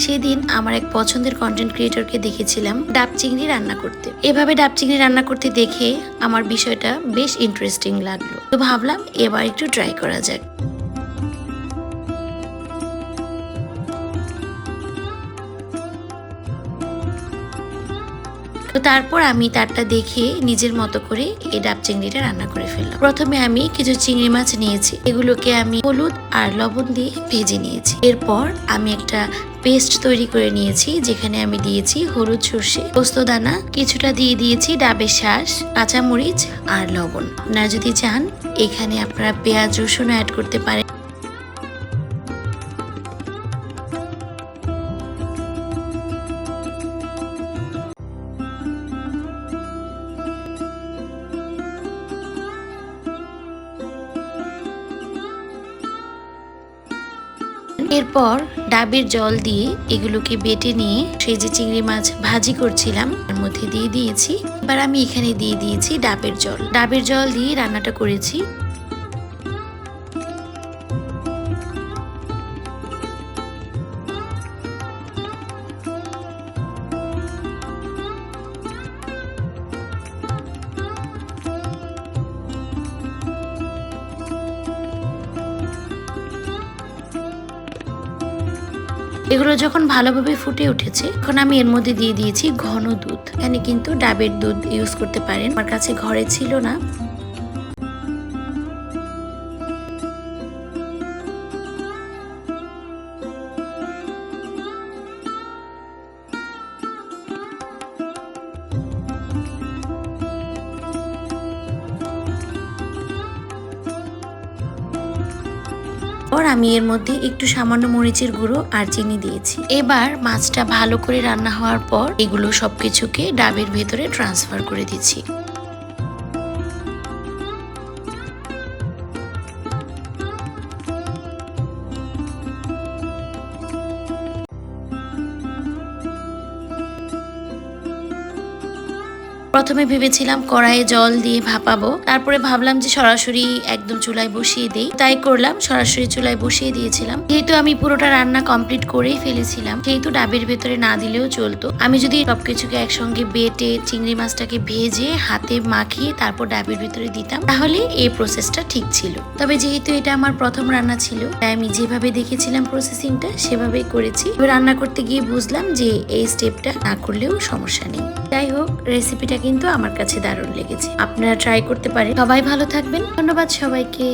সেদিন আমার এক পছন্দের কন্টেন্ট ক্রিয়েটরকে দেখেছিলাম ডাব চিংড়ি রান্না করতে। এভাবে ডাব চিংড়ি রান্না করতে দেখে আমার বিষয়টা বেশ ইন্টারেস্টিং লাগলো, তো ভাবলাম এবার একটু ট্রাই করা যাক। তো তারপর আমি তারটা দেখে নিজের মতো করে এই ডাব চিংড়িটা রান্না করে ফেললাম। প্রথমে আমি কিছু চিংড়ি মাছ নিয়েছি, এগুলোকে আমি হলুদ আর লবণ দিয়ে ভেজে নিয়েছি। এরপর আমি একটা পেস্ট তৈরি করে নিয়েছি, যেখানে আমি দিয়েছি হলুদ, সর্ষে, পোস্তদানা, কিছুটা দিয়ে দিয়েছি ডাবের শাঁস, কাঁচামরিচ আর লবণ। আপনারা যদি চান এখানে আপনারা পেঁয়াজ রসুন অ্যাড করতে পারেন। এরপর ডাবের জল দিয়ে এগুলোকে বেটে নিয়ে সেই যে চিংড়ি মাছ ভাজি করছিলাম তার মধ্যে দিয়ে দিয়েছি। এবার আমি এখানে দিয়ে দিয়েছি ডাবের জল। ডাবের জল দিয়ে রান্নাটা করেছি। এগুলো যখন ভালোভাবে ফুটে উঠেছে, তখন আমি এর মধ্যে দিয়ে দিয়েছি ঘন দুধ। এখানে কিন্তু ডাবের দুধ ইউজ করতে পারেন, আমার কাছে ঘরে ছিল না। আমি এর মধ্যে একটু সামান্য মরিচের গুঁড়ো আর চিনি দিয়েছি। এবার মাছটা ভালো করে রান্না হওয়ার পর এগুলো সবকিছুকে ডাবের ভেতরে ট্রান্সফার করে দিচ্ছি। প্রথমে ভেবেছিলাম কড়াইয়ে জল দিয়ে ভাপাবো, তারপরে ভাবলাম যে সরাসরি একদম চুলায় বসিয়ে দেই। তাই করলাম, সরাসরি চুলায় বসিয়ে দিয়েছিলাম। যেহেতু আমি পুরোটা রান্না কমপ্লিট করেই ফেলেছিলাম, যেহেতু ডাবের ভেতরে না দিলেও চলতো। আমি যদি সবকিছুকে একসঙ্গে বেটে চিংড়ি মাছটাকে ভেজে হাতে মাখিয়ে তারপর ডাবের ভেতরে দিতাম, তাহলে এই প্রসেসটা ঠিক ছিল। তবে যেহেতু এটা আমার প্রথম রান্না ছিল, তাই আমি যেভাবে দেখেছিলাম প্রসেসিংটা সেভাবেই করেছি। রান্না করতে গিয়ে বুঝলাম যে এই স্টেপটা না করলেও সমস্যা নেই। যাই হোক, রেসিপিটা কিন্তু আমার কাছে দারুণ লেগেছে। আপনারা ট্রাই করতে পারেন। সবাই ভালো থাকবেন। ধন্যবাদ সবাইকে।